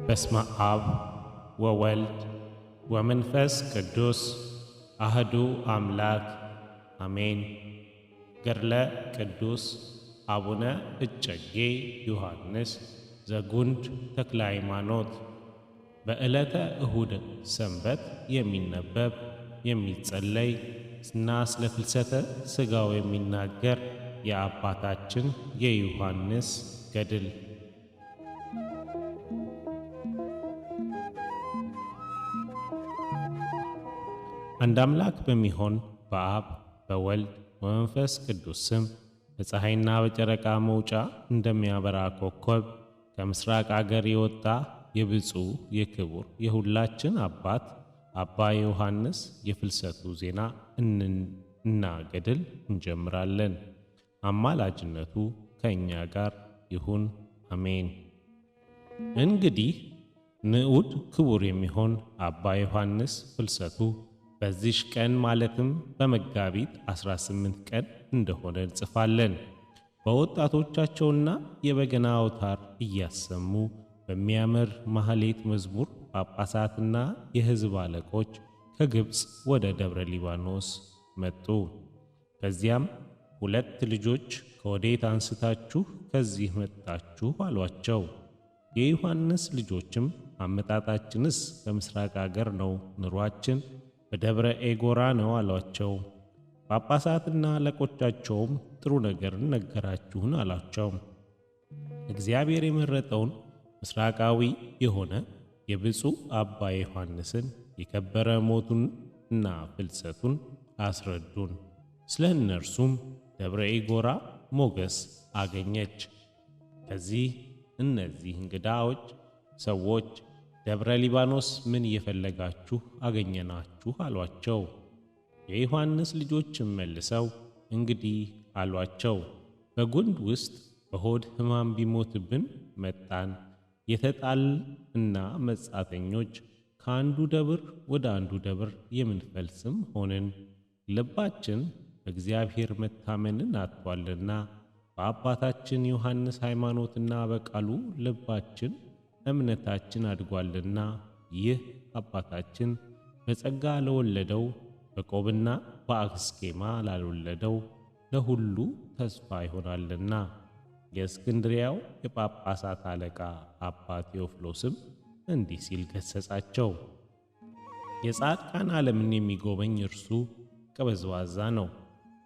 በስመ አብ ወወልድ ወመንፈስ ቅዱስ አህዱ አምላክ አሜን። ገድለ ቅዱስ አቡነ እጨጌ ዮሐንስ ዘጉንድ ተክለ ሃይማኖት። በዕለተ እሁድ ሰንበት የሚነበብ የሚጸለይ እና ስለ ፍልሰተ ሥጋው የሚናገር የአባታችን የዮሐንስ ገድል። አንድ አምላክ በሚሆን በአብ በወልድ በመንፈስ ቅዱስ ስም በፀሐይና በጨረቃ መውጫ እንደሚያበራ ኮከብ ከምስራቅ አገር የወጣ የብፁዕ የክቡር የሁላችን አባት አባ ዮሐንስ የፍልሰቱ ዜና እና ገድል እንጀምራለን። አማላጅነቱ ከእኛ ጋር ይሁን፣ አሜን። እንግዲህ ንዑድ ክቡር የሚሆን አባ ዮሐንስ ፍልሰቱ በዚህ ቀን ማለትም በመጋቢት 18 ቀን እንደሆነ እንጽፋለን። በወጣቶቻቸውና የበገና አውታር እያሰሙ በሚያምር ማህሌት መዝሙር ጳጳሳትና የሕዝብ አለቆች ከግብፅ ወደ ደብረ ሊባኖስ መጡ። ከዚያም ሁለት ልጆች ከወዴት አንስታችሁ ከዚህ መጣችሁ አሏቸው። የዮሐንስ ልጆችም አመጣጣችንስ ከምስራቅ አገር ነው፣ ኑሯችን በደብረ ኤጎራ ነው አሏቸው። ጳጳሳትና አለቆቻቸውም ጥሩ ነገርን ነገራችሁን አላቸው። እግዚአብሔር የመረጠውን ምስራቃዊ የሆነ የብፁዕ አባ ዮሐንስን የከበረ ሞቱን እና ፍልሰቱን አስረዱን። ስለ እነርሱም ደብረ ኤጎራ ሞገስ አገኘች። ከዚህ እነዚህ እንግዳዎች ሰዎች ደብረ ሊባኖስ ምን እየፈለጋችሁ አገኘናችሁ አሏቸው። የዮሐንስ ልጆችም መልሰው እንግዲህ አሏቸው፣ በጉንድ ውስጥ በሆድ ሕማም ቢሞትብን መጣን። የተጣልና መጻተኞች ከአንዱ ደብር ወደ አንዱ ደብር የምንፈልስም ሆንን። ልባችን በእግዚአብሔር መታመንን አጥቷልና በአባታችን ዮሐንስ ሃይማኖትና በቃሉ ልባችን እምነታችን አድጓልና ይህ አባታችን በጸጋ ለወለደው በቆብና በአስኬማ ላልወለደው ለሁሉ ተስፋ ይሆናልና። የእስክንድሪያው የጳጳሳት አለቃ አባ ቴዎፍሎስም እንዲህ ሲል ገሰጻቸው። የጻድቃን ዓለምን የሚጎበኝ እርሱ ቀበዝባዛ ነው።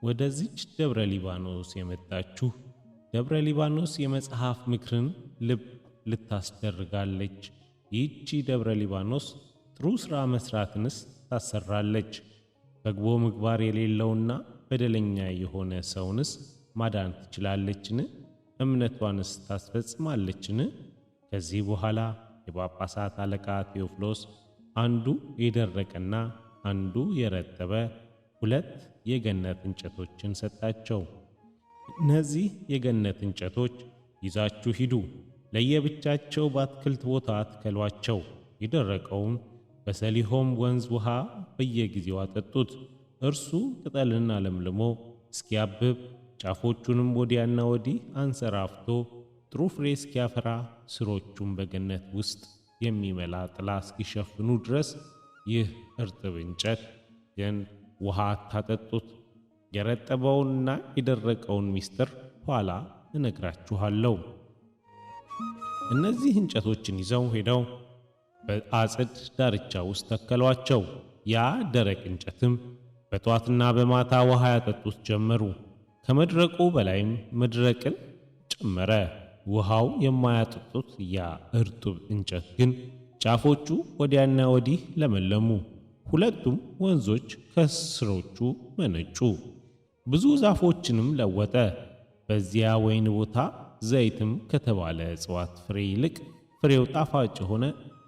ወደዚች ደብረ ሊባኖስ የመጣችሁ ደብረ ሊባኖስ የመጽሐፍ ምክርን ልብ ልታስደርጋለች። ይህቺ ደብረ ሊባኖስ ጥሩ ሥራ መሥራትንስ ታሰራለች። በጎ ምግባር የሌለውና በደለኛ የሆነ ሰውንስ ማዳን ትችላለችን? እምነቷንስ ታስፈጽማለችን? ከዚህ በኋላ የጳጳሳት አለቃ ቴዎፍሎስ አንዱ የደረቀና አንዱ የረጠበ ሁለት የገነት እንጨቶችን ሰጣቸው። እነዚህ የገነት እንጨቶች ይዛችሁ ሂዱ፣ ለየብቻቸው በአትክልት ቦታ አትከሏቸው። የደረቀውን በሰሊሆም ወንዝ ውሃ በየጊዜው አጠጡት። እርሱ ቅጠልን አለምልሞ እስኪያብብ ጫፎቹንም ወዲያና ወዲህ አንሰራፍቶ ጥሩ ፍሬ እስኪያፈራ ስሮቹም በገነት ውስጥ የሚመላ ጥላ እስኪሸፍኑ ድረስ ይህ እርጥብ እንጨት ግን ውሃ አታጠጡት። የረጠበውንና የደረቀውን ምስጢር ኋላ እነግራችኋለሁ። እነዚህ እንጨቶችን ይዘው ሄደው በአጽድ ዳርቻ ውስጥ ተከሏቸው። ያ ደረቅ እንጨትም በጧትና በማታ ውሃ ያጠጡት ጀመሩ። ከመድረቁ በላይም መድረቅን ጨመረ። ውሃው የማያጠጡት ያ እርጥብ እንጨት ግን ጫፎቹ ወዲያና ወዲህ ለመለሙ። ሁለቱም ወንዞች ከስሮቹ መነጩ። ብዙ ዛፎችንም ለወጠ። በዚያ ወይን ቦታ ዘይትም ከተባለ እጽዋት ፍሬ ይልቅ ፍሬው ጣፋጭ የሆነ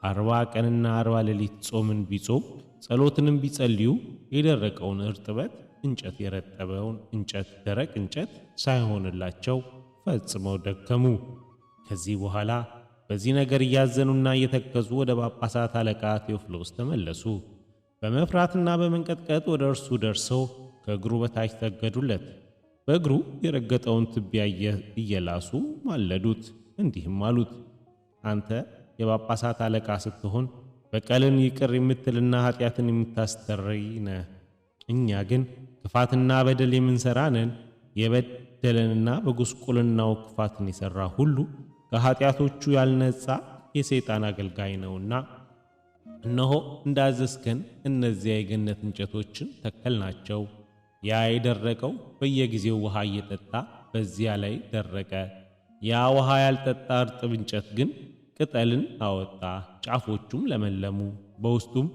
40 ቀንና 40 ሌሊት ጾምን ቢጾም ጸሎትንም ቢጸልዩ የደረቀውን እርጥበት እንጨት የረጠበውን እንጨት ደረቅ እንጨት ሳይሆንላቸው ፈጽመው ደከሙ። ከዚህ በኋላ በዚህ ነገር እያዘኑና እየተከዙ ወደ ጳጳሳት አለቃ ቴዎፍሎስ ተመለሱ። በመፍራትና በመንቀጥቀጥ ወደ እርሱ ደርሰው ከእግሩ በታች ሰገዱለት። በእግሩ የረገጠውን ትቢያ እየላሱ ማለዱት፣ እንዲህም አሉት፦ አንተ የጳጳሳት አለቃ ስትሆን በቀልን ይቅር የምትልና ኃጢአትን የምታስተሰርይ ነህ። እኛ ግን ክፋትና በደል የምንሰራ ነን። የበደለንና በጉስቁልናው ክፋትን የሠራ ሁሉ ከኃጢአቶቹ ያልነጻ የሰይጣን አገልጋይ ነውና፣ እነሆ እንዳዘዝከን እነዚያ የገነት እንጨቶችን ተከልናቸው። ያ የደረቀው በየጊዜው ውሃ እየጠጣ በዚያ ላይ ደረቀ። ያ ውሃ ያልጠጣ እርጥብ እንጨት ግን ቅጠልን አወጣ፣ ጫፎቹም ለመለሙ። በውስጡም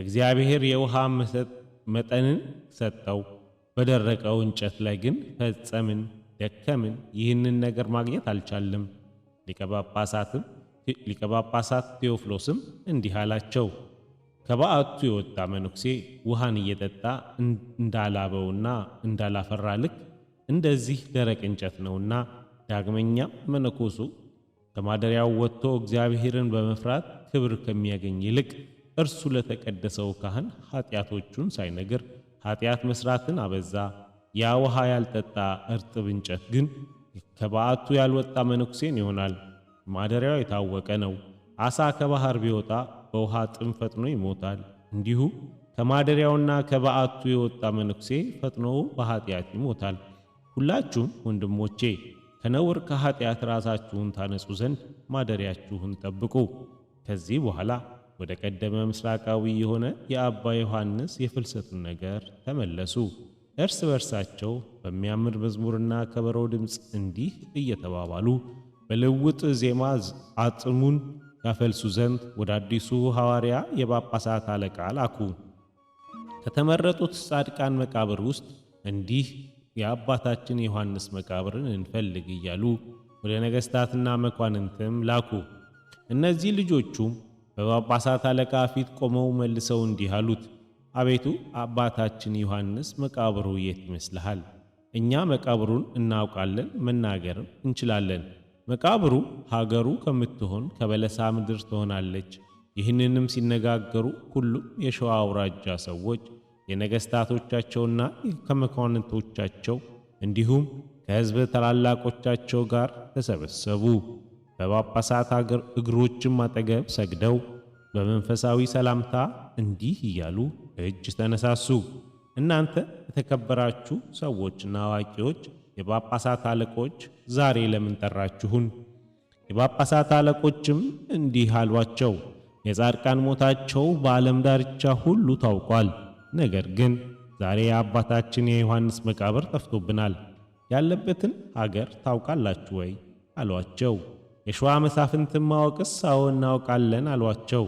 እግዚአብሔር የውሃ መጠንን ሰጠው። በደረቀው እንጨት ላይ ግን ፈጸምን፣ ደከምን። ይህንን ነገር ማግኘት አልቻልም። ሊቀ ጳጳሳት ቴዎፍሎስም እንዲህ አላቸው። ከበዓቱ የወጣ መነኩሴ ውሃን እየጠጣ እንዳላበውና እንዳላፈራ ልክ እንደዚህ ደረቅ እንጨት ነውና፣ ዳግመኛም መነኮሱ ከማደሪያው ወጥቶ እግዚአብሔርን በመፍራት ክብር ከሚያገኝ ይልቅ እርሱ ለተቀደሰው ካህን ኃጢአቶቹን ሳይነግር ኃጢአት መስራትን አበዛ። ያ ውሃ ያልጠጣ እርጥብ እንጨት ግን ከበዓቱ ያልወጣ መነኩሴን ይሆናል። ማደሪያው የታወቀ ነው። ዓሣ ከባህር ቢወጣ በውሃ ጥም ፈጥኖ ይሞታል። እንዲሁ ከማደሪያውና ከበዓቱ የወጣ መነኩሴ ፈጥኖ በኃጢአት ይሞታል። ሁላችሁም ወንድሞቼ ከነውር ከኃጢአት ራሳችሁን ታነጹ ዘንድ ማደሪያችሁን ጠብቁ። ከዚህ በኋላ ወደ ቀደመ ምስራቃዊ የሆነ የአባ ዮሐንስ የፍልሰቱን ነገር ተመለሱ። እርስ በርሳቸው በሚያምር መዝሙርና ከበሮ ድምፅ እንዲህ እየተባባሉ በልውጥ ዜማ አጽሙን ያፈልሱ ዘንድ ወደ አዲሱ ሐዋርያ የጳጳሳት አለቃ ላኩ። ከተመረጡት ጻድቃን መቃብር ውስጥ እንዲህ የአባታችን ዮሐንስ መቃብርን እንፈልግ እያሉ ወደ ነገሥታትና መኳንንትም ላኩ። እነዚህ ልጆቹም በጳጳሳት አለቃ ፊት ቆመው መልሰው እንዲህ አሉት። አቤቱ አባታችን ዮሐንስ መቃብሩ የት ይመስልሃል? እኛ መቃብሩን እናውቃለን፣ መናገርም እንችላለን። መቃብሩ ሀገሩ ከምትሆን ከበለሳ ምድር ትሆናለች። ይህንንም ሲነጋገሩ ሁሉም የሸዋ አውራጃ ሰዎች የነገሥታቶቻቸውና ከመኳንንቶቻቸው እንዲሁም ከሕዝብ ታላላቆቻቸው ጋር ተሰበሰቡ። በጳጳሳት እግሮችም አጠገብ ሰግደው በመንፈሳዊ ሰላምታ እንዲህ እያሉ እጅ ተነሳሱ። እናንተ የተከበራችሁ ሰዎችና አዋቂዎች የጳጳሳት አለቆች ዛሬ ለምን ጠራችሁን? የጳጳሳት አለቆችም እንዲህ አሏቸው። የጻድቃን ሞታቸው በዓለም ዳርቻ ሁሉ ታውቋል። ነገር ግን ዛሬ የአባታችን የዮሐንስ መቃብር ጠፍቶብናል። ያለበትን አገር ታውቃላችሁ ወይ? አሏቸው። የሸዋ መሳፍንትን ማወቅስ አዎ እናውቃለን አሏቸው።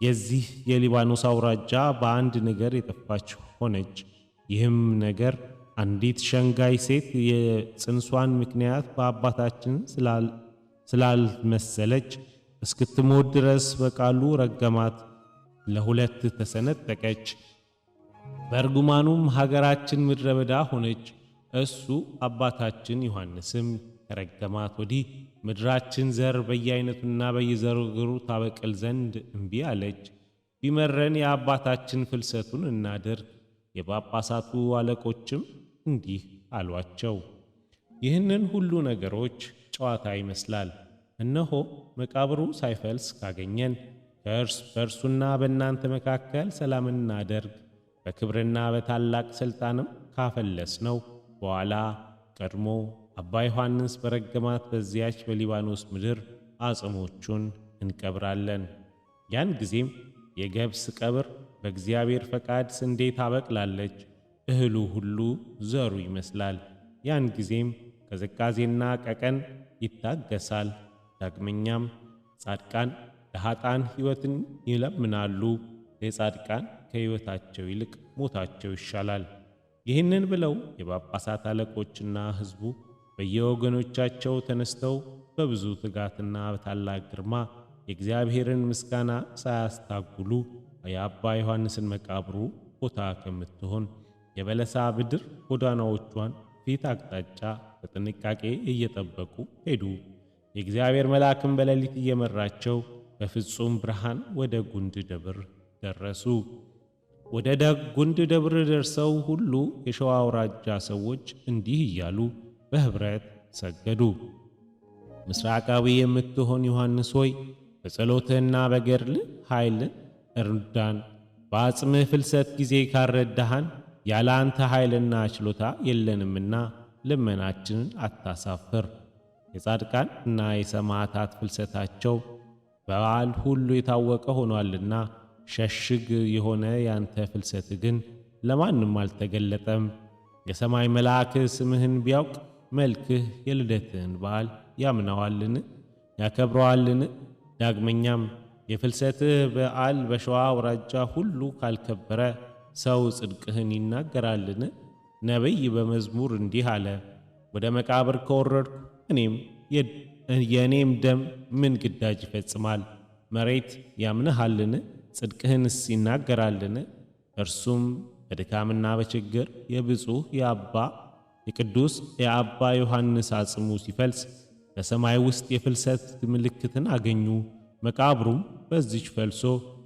የዚህ የሊባኖስ አውራጃ በአንድ ነገር የጠፋች ሆነች። ይህም ነገር አንዲት ሸንጋይ ሴት የጽንሷን ምክንያት በአባታችን ስላልመሰለች እስክትሞት ድረስ በቃሉ ረገማት፣ ለሁለት ተሰነጠቀች። በእርግማኑም ሀገራችን ምድረ በዳ ሆነች። እሱ አባታችን ዮሐንስም ከረገማት ወዲህ ምድራችን ዘር በየአይነቱና በየዘርግሩ ታበቅል ዘንድ እምቢ አለች። ቢመረን የአባታችን ፍልሰቱን እናድርግ። የጳጳሳቱ አለቆችም እንዲህ አሏቸው። ይህንን ሁሉ ነገሮች ጨዋታ ይመስላል። እነሆ መቃብሩ ሳይፈልስ ካገኘን በእርሱና በእናንተ መካከል ሰላምን እናደርግ። በክብርና በታላቅ ሥልጣንም ካፈለስነው በኋላ ቀድሞ አባ ዮሐንስ በረገማት በዚያች በሊባኖስ ምድር አጽሞቹን እንቀብራለን። ያን ጊዜም የገብስ ቀብር በእግዚአብሔር ፈቃድ ስንዴ ታበቅላለች፣ እህሉ ሁሉ ዘሩ ይመስላል። ያን ጊዜም ቅዝቃዜና ቀቀን ይታገሳል። ዳግመኛም ጻድቃን ለኃጥአን ሕይወትን ይለምናሉ። የጻድቃን ከሕይወታቸው ይልቅ ሞታቸው ይሻላል። ይህንን ብለው የጳጳሳት አለቆችና ሕዝቡ በየወገኖቻቸው ተነስተው በብዙ ትጋትና በታላቅ ግርማ የእግዚአብሔርን ምስጋና ሳያስታጉሉ የአባ ዮሐንስን መቃብሩ ቦታ ከምትሆን የበለሳ ምድር ጎዳናዎቿን ፊት አቅጣጫ በጥንቃቄ እየጠበቁ ሄዱ። የእግዚአብሔር መልአክም በሌሊት እየመራቸው በፍጹም ብርሃን ወደ ጉንድ ደብር ደረሱ። ወደ ጉንድ ደብር ደርሰው ሁሉ የሸዋ አውራጃ ሰዎች እንዲህ እያሉ በኅብረት ሰገዱ። ምስራቃዊ የምትሆን ዮሐንስ ሆይ በጸሎትህና በገድል ኃይል እርዳን። በአጽምህ ፍልሰት ጊዜ ካረዳሃን ያለ አንተ ኃይልና ችሎታ የለንምና ልመናችንን አታሳፍር። የጻድቃን እና የሰማዕታት ፍልሰታቸው በዓል ሁሉ የታወቀ ሆኗልና ሸሽግ የሆነ ያንተ ፍልሰት ግን ለማንም አልተገለጠም። የሰማይ መልአክ ስምህን ቢያውቅ መልክህ የልደትህን በዓል ያምነዋልን? ያከብረዋልን? ዳግመኛም የፍልሰትህ በዓል በሸዋ አውራጃ ሁሉ ካልከበረ ሰው ጽድቅህን ይናገራልን? ነቢይ በመዝሙር እንዲህ አለ፣ ወደ መቃብር ከወረድኩ የእኔም ደም ምን ግዳጅ ይፈጽማል? መሬት ያምንሃልን? ጽድቅህንስ ይናገራልን? እርሱም በድካምና በችግር የብፁዕ የቅዱስ የአባ ዮሐንስ አጽሙ ሲፈልስ በሰማይ ውስጥ የፍልሰት ምልክትን አገኙ። መቃብሩም በዚች ፈልሶ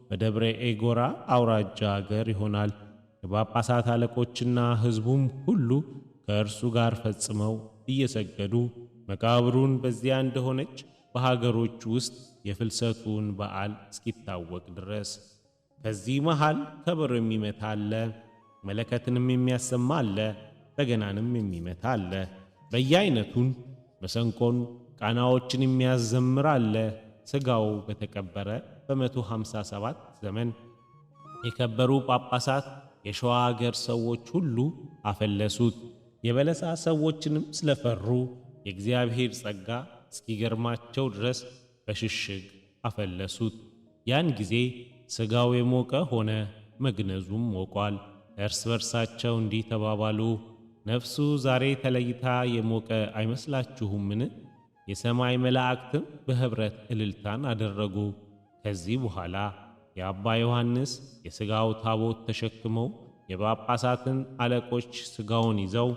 በደብረ ኤጎራ አውራጃ አገር ይሆናል። የጳጳሳት አለቆችና ሕዝቡም ሁሉ ከእርሱ ጋር ፈጽመው እየሰገዱ መቃብሩን በዚያ እንደሆነች በሀገሮች ውስጥ የፍልሰቱን በዓል እስኪታወቅ ድረስ። ከዚህ መሃል ከበሮ የሚመታ አለ፣ መለከትንም የሚያሰማ አለ፣ በገናንም የሚመታ አለ። በየአይነቱን መሰንቆን ቃናዎችን የሚያዘምር አለ። ሥጋው በተቀበረ በ157 ዘመን የከበሩ ጳጳሳት የሸዋ አገር ሰዎች ሁሉ አፈለሱት። የበለሳ ሰዎችንም ስለፈሩ የእግዚአብሔር ጸጋ እስኪገርማቸው ድረስ በሽሽግ አፈለሱት። ያን ጊዜ ሥጋው የሞቀ ሆነ፣ መግነዙም ሞቋል። እርስ በርሳቸው እንዲህ ተባባሉ፣ ነፍሱ ዛሬ ተለይታ የሞቀ አይመስላችሁምን? የሰማይ መላእክትም በኅብረት እልልታን አደረጉ። ከዚህ በኋላ የአባ ዮሐንስ የሥጋው ታቦት ተሸክመው የጳጳሳትን አለቆች ሥጋውን ይዘው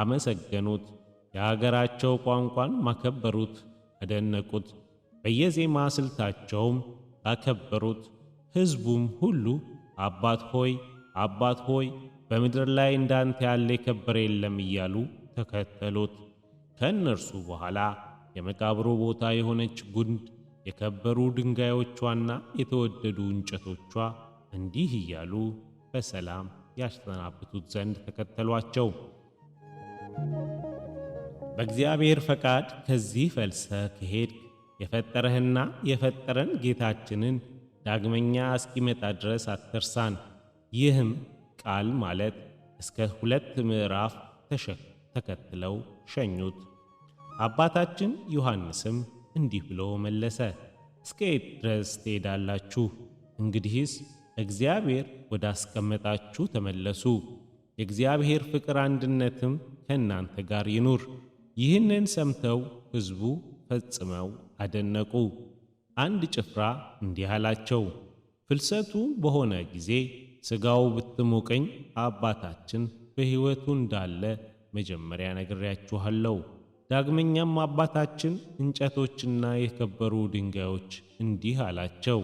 አመሰገኑት። የአገራቸው ቋንቋን ማከበሩት፣ አደነቁት። በየዜማ ስልታቸውም አከበሩት። ሕዝቡም ሁሉ አባት ሆይ አባት ሆይ በምድር ላይ እንዳንተ ያለ የከበረ የለም እያሉ ተከተሉት። ከእነርሱ በኋላ የመቃብሩ ቦታ የሆነች ጉንድ የከበሩ ድንጋዮቿና የተወደዱ እንጨቶቿ እንዲህ እያሉ በሰላም ያሰናብቱት ዘንድ ተከተሏቸው። በእግዚአብሔር ፈቃድ ከዚህ ፈልሰህ ከሄድክ የፈጠረህና የፈጠረን ጌታችንን ዳግመኛ እስኪመጣ ድረስ አትርሳን። ይህም ቃል ማለት እስከ 2 ምዕራፍ ተከትለው ሸኙት። አባታችን ዮሐንስም እንዲህ ብሎ መለሰ፣ እስከ የት ድረስ ትሄዳላችሁ? እንግዲህስ እግዚአብሔር ወዳስቀመጣችሁ ተመለሱ። የእግዚአብሔር ፍቅር አንድነትም ከእናንተ ጋር ይኑር። ይህንን ሰምተው ሕዝቡ ፈጽመው አደነቁ። አንድ ጭፍራ እንዲህ አላቸው፣ ፍልሰቱ በሆነ ጊዜ ሥጋው ብትሞቀኝ አባታችን በሕይወቱ እንዳለ መጀመሪያ ነግሬያችኋለሁ። ዳግመኛም አባታችን እንጨቶችና የከበሩ ድንጋዮች እንዲህ አላቸው፣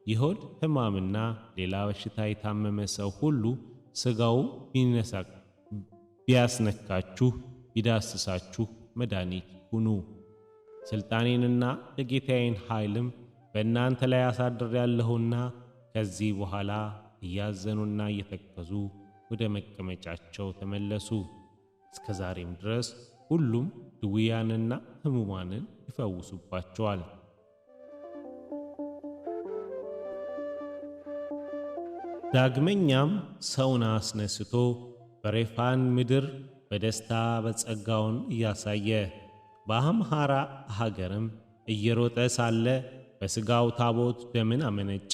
የሆድ ሕማምና ሌላ በሽታ የታመመ ሰው ሁሉ ሥጋው ቢያስነካችሁ ቢዳስሳችሁ መድኃኒት ሁኑ። ሥልጣኔንና የጌታዬን ኃይልም በእናንተ ላይ አሳድሬአለሁና ከዚህ በኋላ እያዘኑና እየተከዙ ወደ መቀመጫቸው ተመለሱ። እስከ ዛሬም ድረስ ሁሉም ድውያንና ሕሙማንን ይፈውሱባቸዋል። ዳግመኛም ሰውን አስነስቶ በሬፋን ምድር በደስታ በጸጋውን እያሳየ በአምሃራ ሀገርም እየሮጠ ሳለ በሥጋው ታቦት ደምን አመነጨ።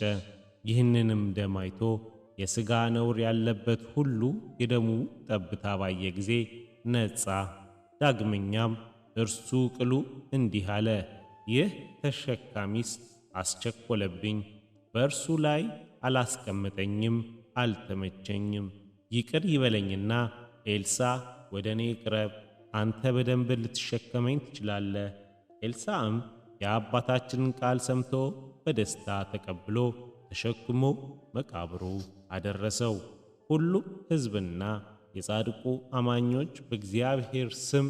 ይህንንም ደም አይቶ የሥጋ ነውር ያለበት ሁሉ የደሙ ጠብታ ባየ ጊዜ ነጻ። ዳግመኛም እርሱ ቅሉ እንዲህ አለ፣ ይህ ተሸካሚስ አስቸኰለብኝ፣ በእርሱ ላይ አላስቀመጠኝም፣ አልተመቸኝም። ይቅር ይበለኝና ኤልሳ ወደ እኔ ቅረብ፣ አንተ በደንብ ልትሸከመኝ ትችላለህ። ኤልሳዕም የአባታችንን ቃል ሰምቶ በደስታ ተቀብሎ ተሸክሞ መቃብሩ አደረሰው። ሁሉም ሕዝብና የጻድቁ አማኞች በእግዚአብሔር ስም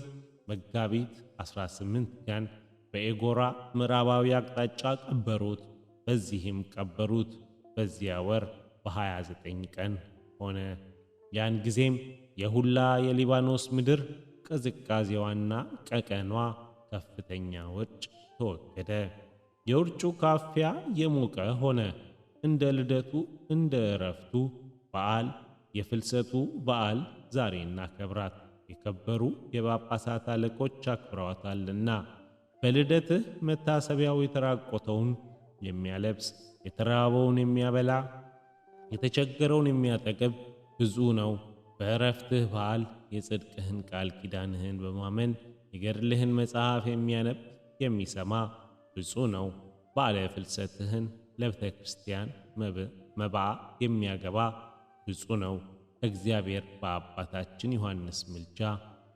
መጋቢት 18 ቀን በኤጎራ ምዕራባዊ አቅጣጫ ቀበሩት። በዚህም ቀበሩት። በዚያ ወር በ29 ቀን ሆነ። ያን ጊዜም የሁላ የሊባኖስ ምድር ቅዝቃዜዋና ቀቀኗ ከፍተኛ ውርጭ ተወገደ። የውርጩ ካፊያ የሞቀ ሆነ። እንደ ልደቱ እንደ ዕረፍቱ በዓል የፍልሰቱ በዓል ዛሬ እናከብራት፣ የከበሩ የጳጳሳት አለቆች አክብረዋታልና። በልደትህ መታሰቢያው የተራቆተውን የሚያለብስ የተራበውን የሚያበላ የተቸገረውን የሚያጠግብ ብፁዕ ነው። በዕረፍትህ በዓል የጽድቅህን ቃል ኪዳንህን በማመን የገድልህን መጽሐፍ የሚያነብ የሚሰማ ብፁዕ ነው። በዓለ ፍልሰትህን ለቤተ ክርስቲያን መባ የሚያገባ ብፁዕ ነው። እግዚአብሔር በአባታችን ዮሐንስ ምልጃ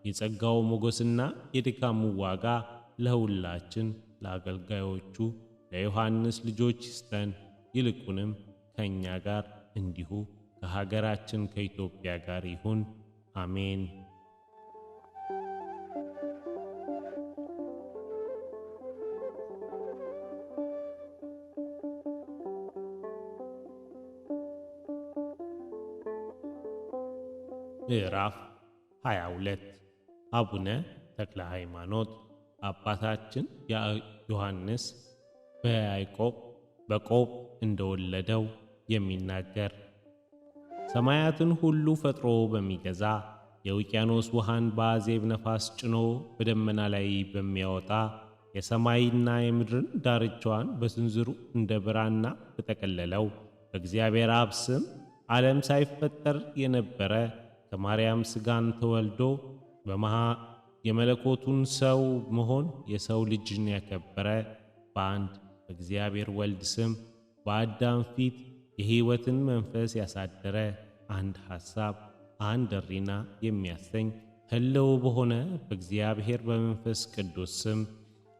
የጸጋው ሞገስና የድካሙ ዋጋ ለሁላችን ለአገልጋዮቹ ለዮሐንስ ልጆች ይስጠን። ይልቁንም ከእኛ ጋር እንዲሁ ከሀገራችን ከኢትዮጵያ ጋር ይሁን። አሜን። ምዕራፍ 22 አቡነ ተክለ ሃይማኖት። አባታችን ዮሐንስ በቆብ እንደወለደው የሚናገር። ሰማያትን ሁሉ ፈጥሮ በሚገዛ የውቅያኖስ ውሃን በአዜብ ነፋስ ጭኖ በደመና ላይ በሚያወጣ የሰማይና የምድርን ዳርቻዋን በስንዝሩ እንደ ብራና በጠቀለለው በእግዚአብሔር አብ ስም ዓለም ሳይፈጠር የነበረ ከማርያም ሥጋን ተወልዶ የመለኮቱን ሰው መሆን የሰው ልጅን ያከበረ በአንድ በእግዚአብሔር ወልድ ስም በአዳም ፊት የሕይወትን መንፈስ ያሳደረ አንድ ሐሳብ አንድ ሕሊና የሚያሰኝ ሕልው በሆነ በእግዚአብሔር በመንፈስ ቅዱስ ስም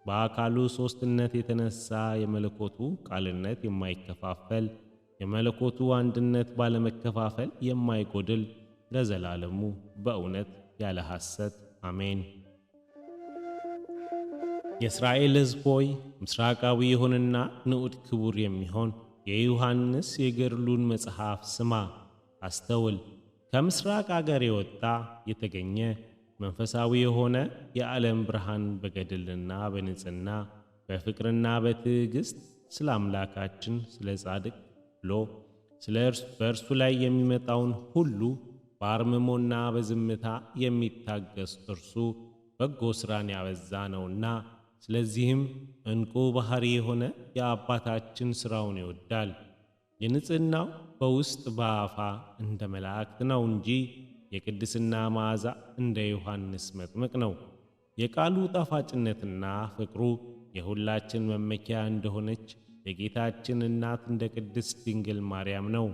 በአካሉ ሦስትነት የተነሣ የመለኮቱ ቃልነት የማይከፋፈል የመለኮቱ አንድነት ባለመከፋፈል የማይጎድል ለዘላለሙ በእውነት ያለ ሐሰት አሜን። የእስራኤል ሕዝብ ሆይ ምስራቃዊ የሆነና ንዑድ ክቡር የሚሆን የዮሐንስ የገድሉን መጽሐፍ ስማ፣ አስተውል። ከምስራቅ አገር የወጣ የተገኘ መንፈሳዊ የሆነ የዓለም ብርሃን በገድልና በንጽሕና በፍቅርና በትዕግሥት ስለ አምላካችን ስለ ጻድቅ ብሎ በእርሱ ላይ የሚመጣውን ሁሉ በአርምሞና በዝምታ የሚታገስ እርሱ በጎ ሥራን ያበዛ ነውና፣ ስለዚህም ዕንቁ ባሕሪ የሆነ የአባታችን ሥራውን ይወዳል። የንጽሕናው በውስጥ በአፋ እንደ መላእክት ነው እንጂ የቅድስና መዓዛ እንደ ዮሐንስ መጥምቅ ነው። የቃሉ ጣፋጭነትና ፍቅሩ የሁላችን መመኪያ እንደሆነች የጌታችን እናት እንደ ቅድስት ድንግል ማርያም ነው።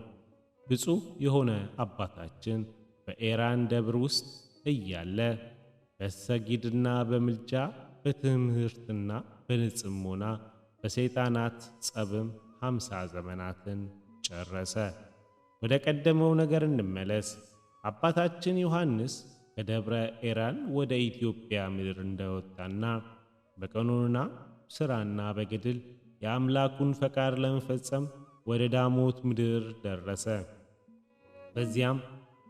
ብፁዕ የሆነ አባታችን በኤራን ደብር ውስጥ እያለ በሰጊድና በምልጃ በትምህርትና በንጽሞና በሰይጣናት ጸብም 50 ዘመናትን ጨረሰ። ወደ ቀደመው ነገር እንመለስ። አባታችን ዮሐንስ ከደብረ ኤራን ወደ ኢትዮጵያ ምድር እንደወጣና በቀኖና ሥራና በገድል የአምላኩን ፈቃድ ለመፈጸም ወደ ዳሞት ምድር ደረሰ። በዚያም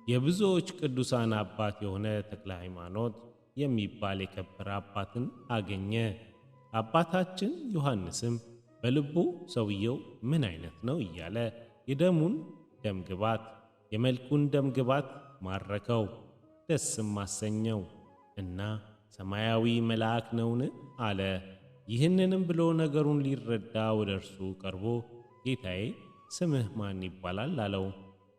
የብዙዎች ቅዱሳን አባት የሆነ ተክለ ሃይማኖት የሚባል የከበረ አባትን አገኘ። አባታችን ዮሐንስም በልቡ ሰውየው ምን አይነት ነው እያለ የደሙን ደምግባት የመልኩን ደምግባት ማረከው፣ ደስም አሰኘው እና ሰማያዊ መልአክ ነውን አለ። ይህንንም ብሎ ነገሩን ሊረዳ ወደ እርሱ ቀርቦ ጌታዬ ስምህ ማን ይባላል አለው።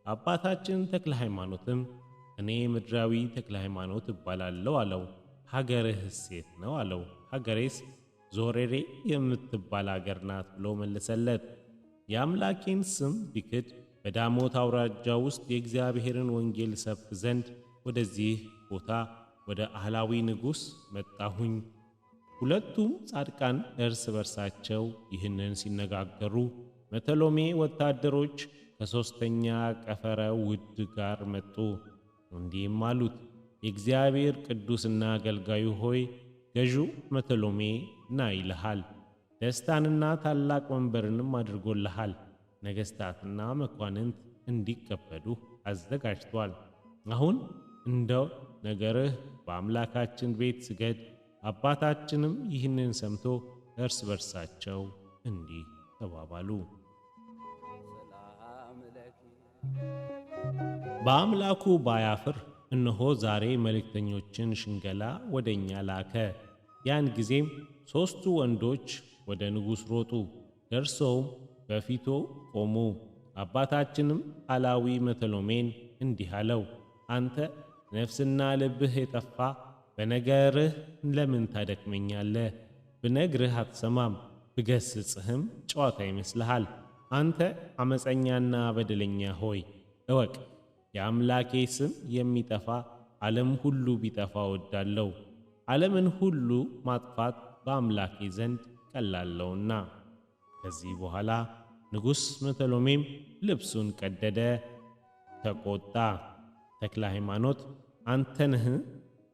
አባታችን ተክለ ሃይማኖትም እኔ ምድራዊ ተክለ ሃይማኖት እባላለሁ አለው። ሀገርህስ የት ነው አለው። ሀገሬስ ዞሬሬ የምትባል አገር ናት ብሎ መለሰለት። የአምላኬን ስም ቢክድ በዳሞት አውራጃ ውስጥ የእግዚአብሔርን ወንጌል ሰብክ ዘንድ ወደዚህ ቦታ ወደ አህላዊ ንጉሥ መጣሁኝ። ሁለቱም ጻድቃን እርስ በርሳቸው ይህንን ሲነጋገሩ መተሎሜ ወታደሮች ከሦስተኛ ቀፈረ ውድ ጋር መጡ። እንዲህም አሉት፣ የእግዚአብሔር ቅዱስና አገልጋዩ ሆይ ገዢው መተሎሜ ና ይልሃል። ደስታንና ታላቅ ወንበርንም አድርጎልሃል። ነገሥታትና መኳንንት እንዲቀበሉህ አዘጋጅቷል። አሁን እንደው ነገርህ በአምላካችን ቤት ስገድ። አባታችንም ይህንን ሰምቶ እርስ በርሳቸው እንዲህ ተባባሉ። በአምላኩ ባያፍር እነሆ ዛሬ መልእክተኞችን ሽንገላ ወደኛ ላከ። ያን ጊዜም 3ቱ ወንዶች ወደ ንጉሥ ሮጡ፣ ደርሰውም በፊቱ ቆሙ። አባታችንም አላዊ መተሎሜን እንዲህ አለው፣ አንተ ነፍስና ልብህ የጠፋ በነገርህ ለምን ታደክመኛለህ? ብነግርህ አትሰማም፣ ብገስጽህም ጨዋታ ይመስልሃል። አንተ ዓመፀኛና በደለኛ ሆይ እወቅ፣ የአምላኬ ስም የሚጠፋ ዓለም ሁሉ ቢጠፋ እወዳለሁ። ዓለምን ሁሉ ማጥፋት በአምላኬ ዘንድ ቀላለውና። ከዚህ በኋላ ንጉሥ መተሎሜም ልብሱን ቀደደ፣ ተቆጣ። ተክለ ሃይማኖት አንተ ነህ?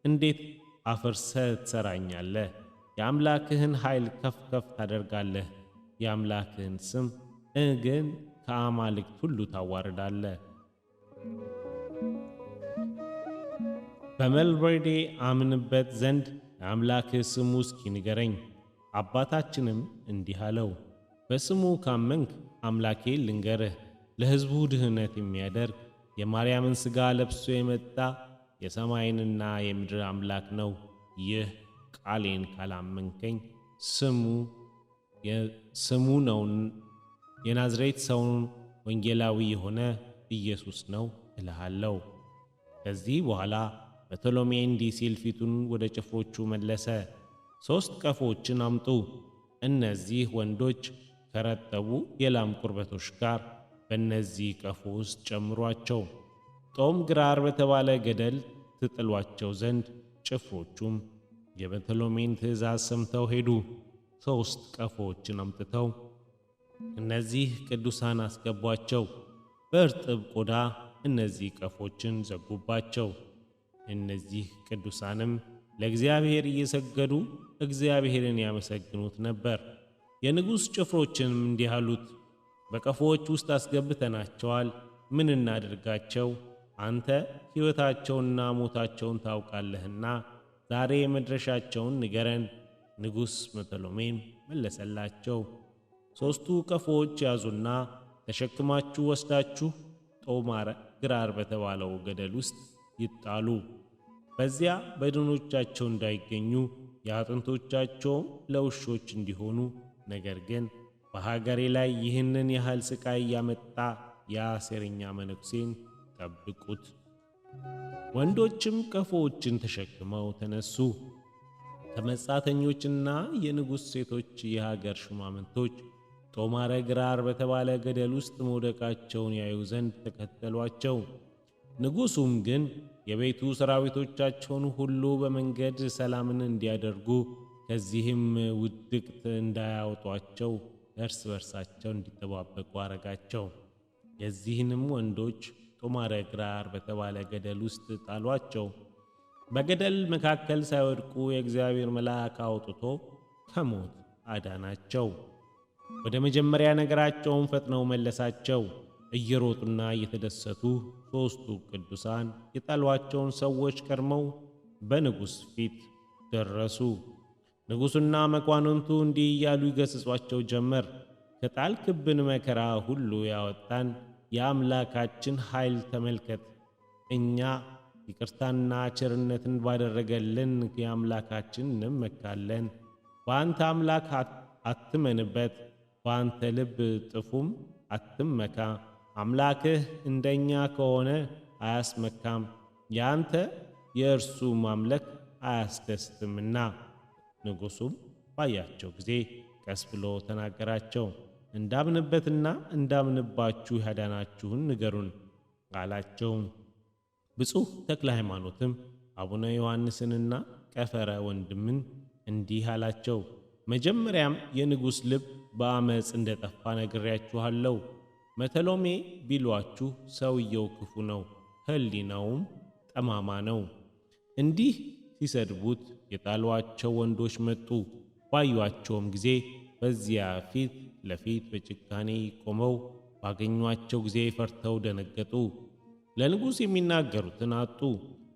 እንዴት አፍርሰህ ትሠራኛለህ? የአምላክህን ኃይል ከፍ ከፍ ታደርጋለህ፣ የአምላክህን ስም ግን ከአማልክት ሁሉ ታዋርዳለህ። በመልበርዴ አምንበት ዘንድ የአምላክህ ስሙ እስኪ ንገረኝ። አባታችንም እንዲህ አለው፣ በስሙ ካመንክ አምላኬ ልንገርህ፣ ለሕዝቡ ድህነት የሚያደርግ የማርያምን ሥጋ ለብሶ የመጣ የሰማይንና የምድር አምላክ ነው። ይህ ቃሌን ካላመንከኝ ስሙ ነው የናዝሬት ሰውን ወንጌላዊ የሆነ ኢየሱስ ነው እልሃለሁ። ከዚህ በኋላ በተሎሜ እንዲህ ሲል ፊቱን ወደ ጭፍሮቹ መለሰ፣ 3 ቀፎችን አምጡ። እነዚህ ወንዶች ከረጠቡ የላም ቁርበቶች ጋር በእነዚህ ቀፎ ውስጥ ጨምሯቸው፣ ጦም ግራር በተባለ ገደል ትጥሏቸው ዘንድ። ጭፍሮቹም የበተሎሜን ትእዛዝ ሰምተው ሄዱ። 3 ቀፎዎችን አምጥተው እነዚህ ቅዱሳን አስገቧቸው። በእርጥብ ቆዳ እነዚህ ቀፎችን ዘጉባቸው። እነዚህ ቅዱሳንም ለእግዚአብሔር እየሰገዱ እግዚአብሔርን ያመሰግኑት ነበር። የንጉሥ ጭፍሮችንም እንዲህ አሉት፣ በቀፎዎች ውስጥ አስገብተናቸዋል፣ ምን እናድርጋቸው? አንተ ሕይወታቸውንና ሞታቸውን ታውቃለህና ዛሬ መድረሻቸውን ንገረን። ንጉሥ መተሎሜም መለሰላቸው፣ 3ቱ ቀፎዎች ያዙና ተሸክማችሁ ወስዳችሁ ጦማር ግራር በተባለው ገደል ውስጥ ይጣሉ። በዚያ በድኖቻቸው እንዳይገኙ የአጥንቶቻቸውም ለውሾች እንዲሆኑ። ነገር ግን በሀገሬ ላይ ይህንን ያህል ሥቃይ ያመጣ የአሴረኛ መነኩሴን ጠብቁት። ወንዶችም ቀፎዎችን ተሸክመው ተነሱ። ከመጻተኞችና የንጉሥ ሴቶች የሀገር ሹማምንቶች ጦማረ ግራር በተባለ ገደል ውስጥ መውደቃቸውን ያዩ ዘንድ ተከተሏቸው። ንጉሡም ግን የቤቱ ሠራዊቶቻቸውን ሁሉ በመንገድ ሰላምን እንዲያደርጉ ከዚህም ውድቅት እንዳያወጧቸው እርስ በርሳቸው እንዲጠባበቁ አረጋቸው። የዚህንም ወንዶች ጦማረ ግራር በተባለ ገደል ውስጥ ጣሏቸው። በገደል መካከል ሳይወድቁ የእግዚአብሔር መልአክ አውጥቶ ከሞት አዳናቸው። ወደ መጀመሪያ ነገራቸውን ፈጥነው መለሳቸው። እየሮጡና እየተደሰቱ 3ቱ ቅዱሳን የጣሏቸውን ሰዎች ቀድመው በንጉሥ ፊት ደረሱ። ንጉሡና መኳንንቱ እንዲህ እያሉ ይገሥጿቸው ጀመር። ከጣልክብን መከራ ሁሉ ያወጣን የአምላካችን ኃይል ተመልከት። እኛ ይቅርታና ቸርነትን ባደረገልን የአምላካችን እንመካለን። በአንተ አምላክ አትመንበት፣ በአንተ ልብ ጥፉም አትመካ። አምላክህ እንደኛ ከሆነ አያስመካም፣ ያንተ የእርሱ ማምለክ አያስደስትምና። ንጉሡም ባያቸው ጊዜ ቀስ ብሎ ተናገራቸው። እንዳምንበትና እንዳምንባችሁ ያዳናችሁን ንገሩን አላቸው። ብፁዕ ተክለ ሃይማኖትም አቡነ ዮሐንስንና ቀፈረ ወንድምን እንዲህ አላቸው። መጀመሪያም የንጉሥ ልብ በአመፅ እንደጠፋ ነግሬያችኋለሁ። መተሎሜ ቢሏችሁ ሰውየው ክፉ ነው፣ ሕሊናውም ጠማማ ነው። እንዲህ ሲሰድቡት የጣሏቸው ወንዶች መጡ። ባዩአቸውም ጊዜ በዚያ ፊት ለፊት በጭካኔ ቆመው ባገኟቸው ጊዜ ፈርተው ደነገጡ። ለንጉሥ የሚናገሩትን አጡ።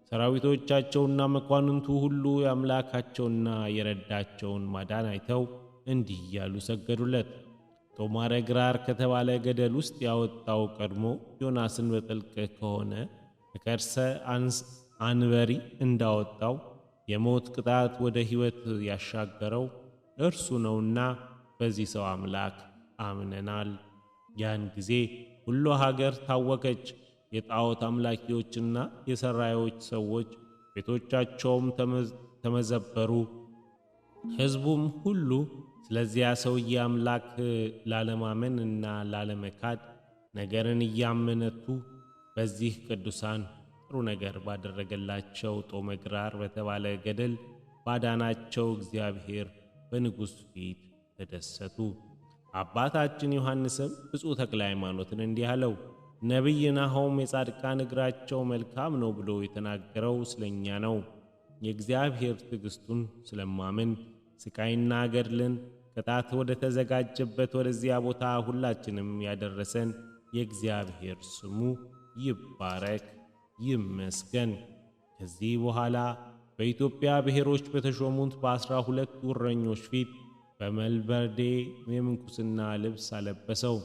ሰራዊቶቻቸውና መኳንንቱ ሁሉ የአምላካቸውና የረዳቸውን ማዳን አይተው እንዲህ እያሉ ሰገዱለት። ጦማረ ግራር ከተባለ ገደል ውስጥ ያወጣው ቀድሞ ዮናስን በጥልቅ ከሆነ ከከርሰ አንበሪ እንዳወጣው የሞት ቅጣት ወደ ሕይወት ያሻገረው እርሱ ነውና በዚህ ሰው አምላክ አምነናል። ያን ጊዜ ሁሉ ሀገር ታወከች። የጣዖት አምላኪዎችና የሰራዮች ሰዎች ቤቶቻቸውም ተመዘበሩ። ሕዝቡም ሁሉ ስለዚያ ሰውዬ አምላክ ላለማመን እና ላለመካድ ነገርን እያመነቱ በዚህ ቅዱሳን ጥሩ ነገር ባደረገላቸው ጦመ ግራር በተባለ ገደል ባዳናቸው እግዚአብሔር በንጉሥ ፊት ተደሰቱ። አባታችን ዮሐንስም ብፁዕ ተክለ ሃይማኖትን እንዲህ አለው። ነቢይ ናሆም የጻድቃን እግራቸው መልካም ነው ብሎ የተናገረው ስለኛ ነው። የእግዚአብሔር ትዕግሥቱን ስለማምን ስቃይና ገድልን ቅጣት ወደ ተዘጋጀበት ወደዚያ ቦታ ሁላችንም ያደረሰን የእግዚአብሔር ስሙ ይባረክ ይመስገን። ከዚህ በኋላ በኢትዮጵያ ብሔሮች በተሾሙት በ12 እረኞች ፊት በመልበርዴ የምንኩስና ልብስ አለበሰው።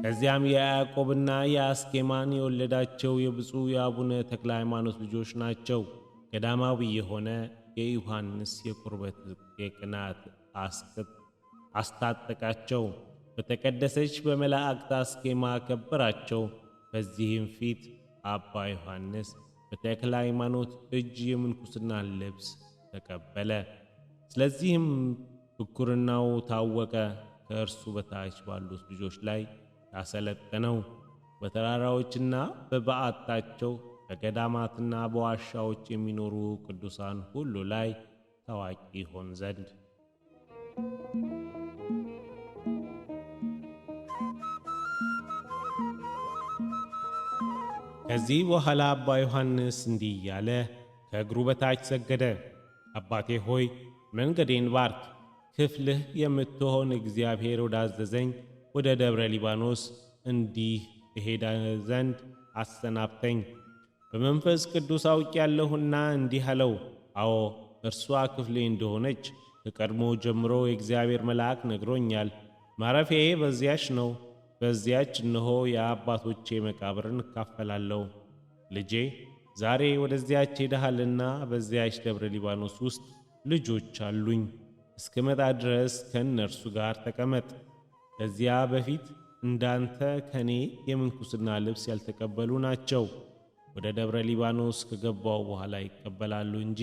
ከዚያም የያዕቆብና የአስኬማን የወለዳቸው የብፁዕ የአቡነ ተክለ ሃይማኖት ልጆች ናቸው። ገዳማዊ የሆነ የዮሐንስ የቁርበት የቅናት አስታጠቃቸው። በተቀደሰች በመላእክት አስኬማ ከበራቸው። በዚህም ፊት አባ ዮሐንስ በተክለ ሃይማኖት እጅ የምንኩስና ልብስ ተቀበለ። ስለዚህም ብኩርናው ታወቀ። ከእርሱ በታች ባሉት ልጆች ላይ ያሰለጠነው በተራራዎችና በበዓታቸው በገዳማትና በዋሻዎች የሚኖሩ ቅዱሳን ሁሉ ላይ ታዋቂ ሆን ዘንድ። ከዚህ በኋላ አባ ዮሐንስ እንዲህ እያለ ከእግሩ በታች ሰገደ። አባቴ ሆይ መንገዴን ባርክ። ክፍልህ የምትሆን እግዚአብሔር ወዳዘዘኝ ወደ ደብረ ሊባኖስ እንዲህ እሄድ ዘንድ አሰናብተኝ። በመንፈስ ቅዱስ አውቄአለሁና እንዲህ አለው። አዎ እርሷ ክፍሌ እንደሆነች ከቀድሞ ጀምሮ የእግዚአብሔር መልአክ ነግሮኛል። ማረፊያዬ በዚያች ነው። በዚያች እነሆ የአባቶቼ መቃብርን እካፈላለሁ። ልጄ ዛሬ ወደዚያች ሄደሃልና በዚያች ደብረ ሊባኖስ ውስጥ ልጆች አሉኝ። እስክመጣ ድረስ ከእነርሱ ጋር ተቀመጥ። ከዚያ በፊት እንዳንተ ከኔ የምንኩስና ልብስ ያልተቀበሉ ናቸው። ወደ ደብረ ሊባኖስ ከገባው በኋላ ይቀበላሉ እንጂ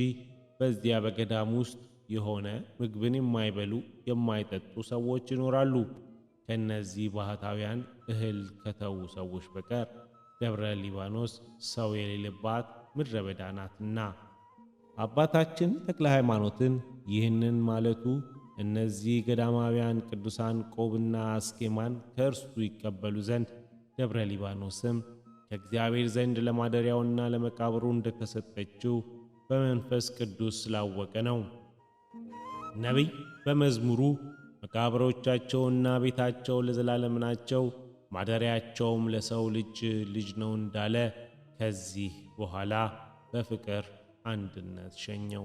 በዚያ በገዳም ውስጥ የሆነ ምግብን የማይበሉ የማይጠጡ ሰዎች ይኖራሉ። ከእነዚህ ባህታውያን እህል ከተዉ ሰዎች በቀር ደብረ ሊባኖስ ሰው የሌለባት ምድረ በዳ ናትና። አባታችን ተክለ ሃይማኖትን ይህንን ማለቱ እነዚህ ገዳማውያን ቅዱሳን ቆብና አስኬማን ከእርሱ ይቀበሉ ዘንድ ደብረ ሊባኖስም ከእግዚአብሔር ዘንድ ለማደሪያውና ለመቃብሩ እንደተሰጠችው በመንፈስ ቅዱስ ስላወቀ ነው። ነቢይ በመዝሙሩ መቃብሮቻቸውና ቤታቸው ለዘላለም ናቸው፣ ማደሪያቸውም ለሰው ልጅ ልጅ ነው እንዳለ ከዚህ በኋላ በፍቅር አንድነት ሸኘው።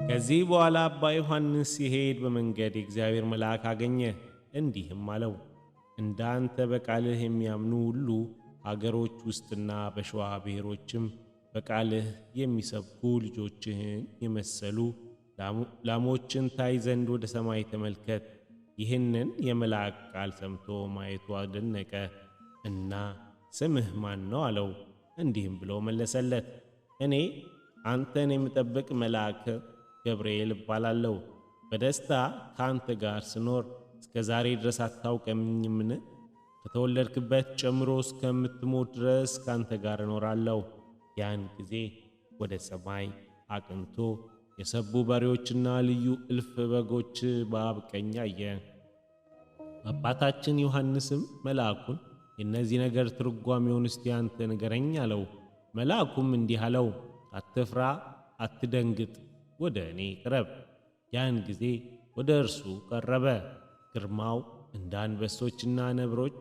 ከዚህ በኋላ አባ ዮሐንስ ሲሄድ በመንገድ የእግዚአብሔር መልአክ አገኘ። እንዲህም አለው፣ እንዳንተ በቃልህ የሚያምኑ ሁሉ አገሮች ውስጥና በሸዋ ብሔሮችም በቃልህ የሚሰብኩ ልጆችህን የመሰሉ ላሞችን ታይ ዘንድ ወደ ሰማይ ተመልከት። ይህንን የመልአክ ቃል ሰምቶ ማየቱ አደነቀ እና ስምህ ማን ነው አለው። እንዲህም ብሎ መለሰለት፣ እኔ አንተን የምጠብቅ መልአክ ገብርኤል እባላለሁ። በደስታ ከአንተ ጋር ስኖር እስከ ዛሬ ድረስ አታውቀኝምን? ከተወለድክበት ጨምሮ እስከምትሞት ድረስ ከአንተ ጋር እኖራለሁ። ያን ጊዜ ወደ ሰማይ አቅንቶ የሰቡ በሬዎችና ልዩ እልፍ በጎች በአብ ቀኝ አየ። አባታችን ዮሐንስም መልአኩን የእነዚህ ነገር ትርጓሜውን እስቲ አንተ ንገረኝ አለው። መልአኩም እንዲህ አለው፣ አትፍራ፣ አትደንግጥ፣ ወደ እኔ ቅረብ። ያን ጊዜ ወደ እርሱ ቀረበ። ግርማው እንደ አንበሶችና ነብሮች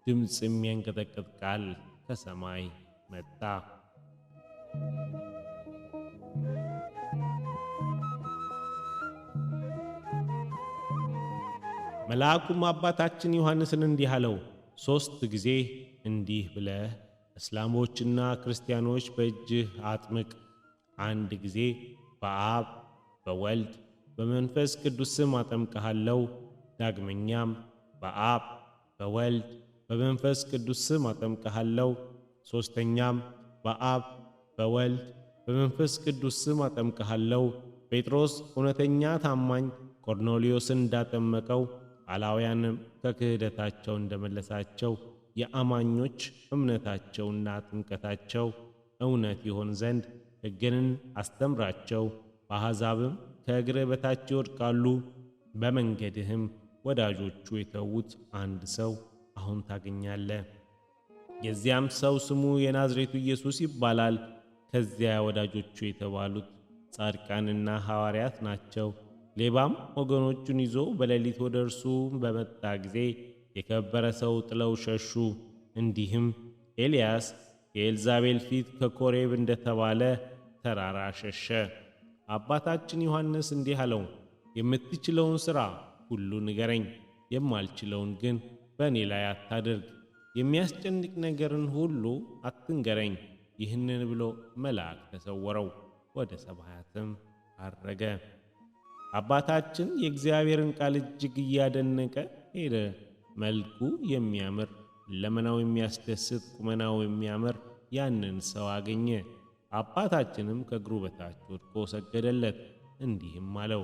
ድምፅ የሚያንቀጠቅጥ ቃል ከሰማይ መጣ። መልአኩም አባታችን ዮሐንስን እንዲህ አለው፣ 3 ጊዜ እንዲህ ብለህ እስላሞችና ክርስቲያኖች በእጅህ አጥምቅ። 1 ጊዜ በአብ በወልድ በመንፈስ ቅዱስ ስም አጠምቅሃለሁ። ዳግመኛም በአብ በወልድ በመንፈስ ቅዱስ ስም አጠምቅሃለሁ። 3ኛም በአብ በወልድ በመንፈስ ቅዱስ ስም አጠምቅሃለሁ። ጴጥሮስ እውነተኛ ታማኝ ቆርኔሌዎስን እንዳጠመቀው አላውያንም ከክህደታቸው እንደመለሳቸው የአማኞች እምነታቸውና ጥምቀታቸው እውነት ይሆን ዘንድ ሕግን አስተምራቸው። በአሕዛብም ከእግርህ በታች ይወድቃሉ። በመንገድህም ወዳጆቹ የተዉት አንድ ሰው አሁን ታገኛለህ። የዚያም ሰው ስሙ የናዝሬቱ ኢየሱስ ይባላል። ከዚያ ወዳጆቹ የተባሉት ጻድቃንና ሐዋርያት ናቸው። ሌባም ወገኖቹን ይዞ በሌሊት ወደ እርሱ በመጣ ጊዜ የከበረ ሰው ጥለው ሸሹ። እንዲህም ኤልያስ የኤልዛቤል ፊት ከኮሬብ እንደተባለ ተራራ ሸሸ። አባታችን ዮሐንስ እንዲህ አለው፣ የምትችለውን ሥራ ሁሉ ንገረኝ፣ የማልችለውን ግን በእኔ ላይ አታድርግ። የሚያስጨንቅ ነገርን ሁሉ አትንገረኝ። ይህንን ብሎ መልአክ ተሰወረው፣ ወደ ሰማያትም አረገ። አባታችን የእግዚአብሔርን ቃል እጅግ እያደነቀ ሄደ። መልኩ የሚያምር ለመናው የሚያስደስት ቁመናው የሚያምር ያንን ሰው አገኘ። አባታችንም ከእግሩ በታች ወድቆ ሰገደለት፣ እንዲህም አለው፣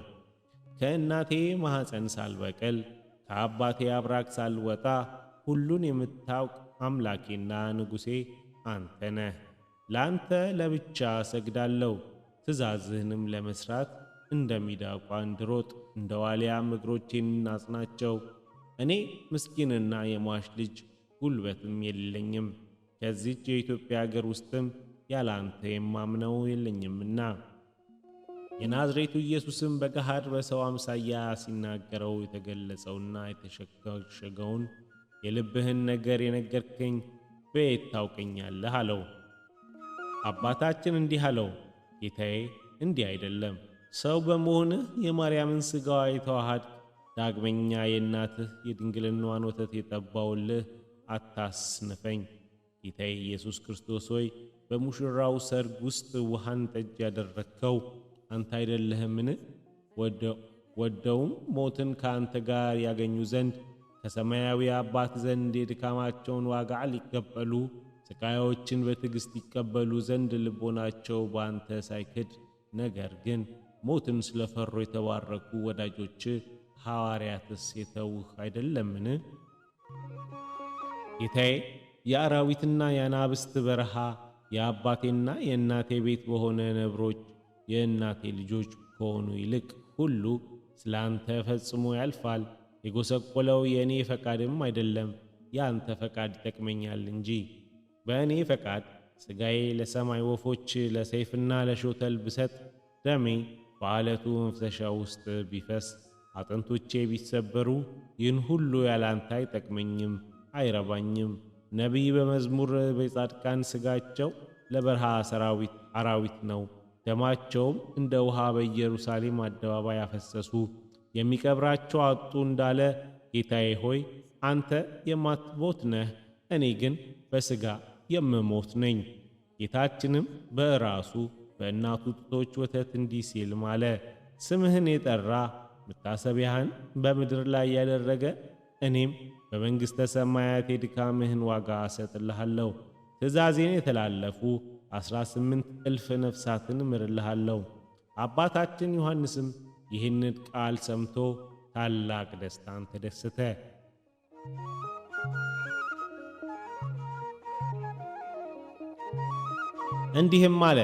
ከእናቴ ማኅፀን ሳልበቅል ከአባቴ አብራክ ሳልወጣ ሁሉን የምታውቅ አምላኬና ንጉሴ አንተ ነህ። ለአንተ ለብቻ ሰግዳለሁ። ትእዛዝህንም ለመሥራት እንደሚዳቋ እንድሮጥ እንደ ዋልያም እግሮቼን እናጽናቸው። እኔ ምስኪንና የሟች ልጅ ጉልበትም የለኝም፣ ከዚች የኢትዮጵያ አገር ውስጥም ያለ አንተ የማምነው የለኝምና። የናዝሬቱ ኢየሱስም በገሃድ በሰው አምሳያ ሲናገረው የተገለጸውና የተሸሸገውን የልብህን ነገር የነገርከኝ በየት ታውቀኛለህ? አለው። አባታችን እንዲህ አለው፣ ጌታዬ እንዲህ አይደለም። ሰው በመሆንህ የማርያምን ሥጋዋ የተዋሃድክ ዳግመኛ የእናትህ የድንግልናዋን ወተት የጠባውልህ አታስንፈኝ። ጌታዬ ኢየሱስ ክርስቶስ ሆይ በሙሽራው ሰርግ ውስጥ ውሃን ጠጅ ያደረግከው አንተ አይደለህምን? ወደውም ሞትን ከአንተ ጋር ያገኙ ዘንድ ከሰማያዊ አባት ዘንድ የድካማቸውን ዋጋ ሊቀበሉ ስቃዮችን በትዕግሥት ይቀበሉ ዘንድ ልቦናቸው በአንተ ሳይክድ ነገር ግን ሞትን ስለፈሩ የተባረኩ ወዳጆች ሐዋርያትስ የተውህ አይደለምን? ጌታዬ የአራዊትና የአናብስት በረሃ የአባቴና የእናቴ ቤት በሆነ ነብሮች የእናቴ ልጆች ከሆኑ ይልቅ ሁሉ ስለ አንተ ፈጽሞ ያልፋል። የጎሰቆለው የእኔ ፈቃድም አይደለም፣ የአንተ ፈቃድ ይጠቅመኛል እንጂ። በእኔ ፈቃድ ሥጋዬ ለሰማይ ወፎች ለሰይፍና ለሾተል ብሰጥ፣ ደሜ በዓለቱ መፍሰሻ ውስጥ ቢፈስ፣ አጥንቶቼ ቢሰበሩ፣ ይህን ሁሉ ያላንተ አይጠቅመኝም፣ አይረባኝም። ነቢይ በመዝሙር በጻድቃን ሥጋቸው ለበረሃ አራዊት ነው፣ ደማቸውም እንደ ውሃ በኢየሩሳሌም አደባባይ አፈሰሱ፣ የሚቀብራቸው አጡ እንዳለ፣ ጌታዬ ሆይ አንተ የማትሞት ነህ፣ እኔ ግን በሥጋ የምሞት ነኝ። ጌታችንም በራሱ በእናቱ ጡቶች ወተት እንዲህ ሲል ማለ፣ ስምህን የጠራ መታሰቢያህን በምድር ላይ ያደረገ እኔም በመንግሥተ ሰማያት የድካምህን ዋጋ እሰጥልሃለሁ። ትእዛዜን የተላለፉ 18,000 ነፍሳትን እምርልሃለሁ። አባታችን ዮሐንስም ይህን ቃል ሰምቶ ታላቅ ደስታን ተደሰተ። እንዲህም አለ፣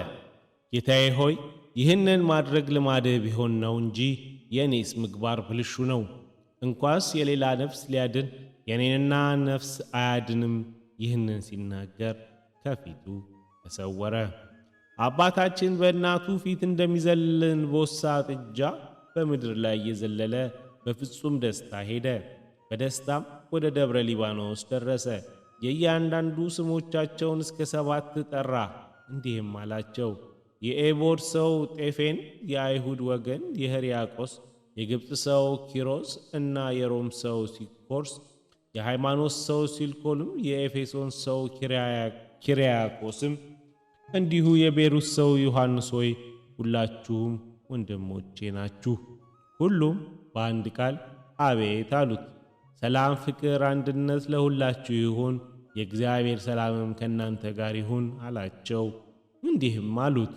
ጌታዬ ሆይ ይህንን ማድረግ ልማድህ ቢሆን ነው እንጂ የእኔስ ምግባር ብልሹ ነው። እንኳስ የሌላ ነፍስ ሊያድን የኔንና ነፍስ አያድንም። ይህንን ሲናገር ከፊቱ ተሰወረ። አባታችን በእናቱ ፊት እንደሚዘልን ቦሳ ጥጃ በምድር ላይ እየዘለለ በፍጹም ደስታ ሄደ። በደስታም ወደ ደብረ ሊባኖስ ደረሰ። የእያንዳንዱ ስሞቻቸውን እስከ 7 ጠራ። እንዲህም አላቸው፦ የኤቦር ሰው ጤፌን፣ የአይሁድ ወገን የሕርያቆስ፣ የግብፅ ሰው ኪሮስ እና የሮም ሰው ሲኮርስ፣ የሃይማኖት ሰው ሲልኮልም፣ የኤፌሶን ሰው ኪርያቆስም፣ እንዲሁ የቤሩት ሰው ዮሐንስ ሆይ ሁላችሁም ወንድሞቼ ናችሁ። ሁሉም በአንድ ቃል አቤት አሉት። ሰላም፣ ፍቅር፣ አንድነት ለሁላችሁ ይሁን፣ የእግዚአብሔር ሰላምም ከእናንተ ጋር ይሁን አላቸው። እንዲህም አሉት፦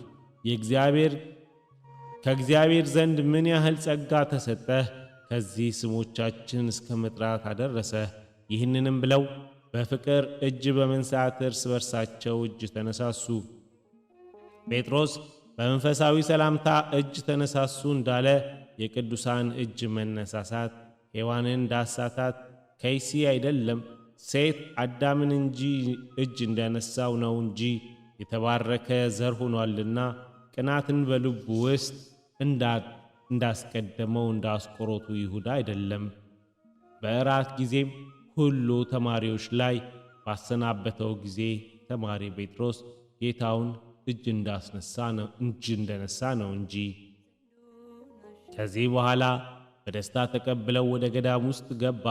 ከእግዚአብሔር ዘንድ ምን ያህል ጸጋ ተሰጠህ! ከዚህ ስሞቻችን እስከ መጥራት አደረሰህ። ይህንንም ብለው በፍቅር እጅ በመንሳት እርስ በርሳቸው እጅ ተነሳሱ። ጴጥሮስ በመንፈሳዊ ሰላምታ እጅ ተነሳሱ እንዳለ የቅዱሳን እጅ መነሳሳት ሔዋንን እንዳሳታት ከይሲ አይደለም፣ ሴት አዳምን እንጂ እጅ እንደነሳው ነው እንጂ የተባረከ ዘር ሆኗልና፣ ቅናትን በልቡ ውስጥ እንዳስቀደመው እንዳስቆሮቱ ይሁዳ አይደለም። በእራት ጊዜም ሁሉ ተማሪዎች ላይ ባሰናበተው ጊዜ ተማሪ ጴጥሮስ ጌታውን እጅ እንደነሳ ነው እንጂ። ከዚህ በኋላ በደስታ ተቀብለው ወደ ገዳም ውስጥ ገባ።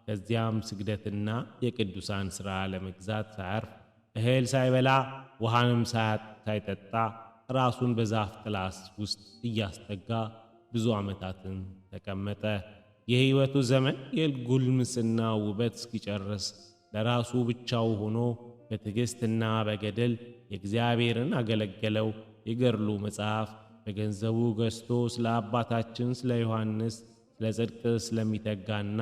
ከዚያም ስግደትና የቅዱሳን ሥራ ለመግዛት ሳያርፍ እህል ሳይበላ ውሃንም ሳይጠጣ ራሱን በዛፍ ጥላ ውስጥ እያስጠጋ ብዙ ዓመታትን ተቀመጠ። የሕይወቱ ዘመን የጉልምስና ውበት እስኪጨርስ ለራሱ ብቻው ሆኖ በትዕግሥትና በገድል የእግዚአብሔርን አገለገለው። የገድሉ መጽሐፍ በገንዘቡ ገዝቶ ስለ አባታችን ስለ ዮሐንስ ስለ ጽድቅ ስለሚተጋና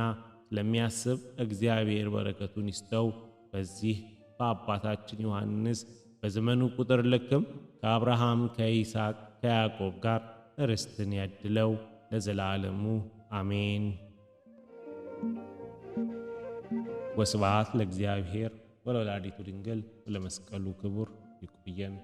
ስለሚያስብ እግዚአብሔር በረከቱን ይስጠው። በዚህ በአባታችን ዮሐንስ በዘመኑ ቁጥር ልክም ከአብርሃም ከይስሐቅ ከያዕቆብ ጋር ርስትን ያድለው ለዘላለሙ አሜን። ወስብሐት ለእግዚአብሔር ወለወላዲቱ ድንግል ወለመስቀሉ ክቡር። ይቆየን።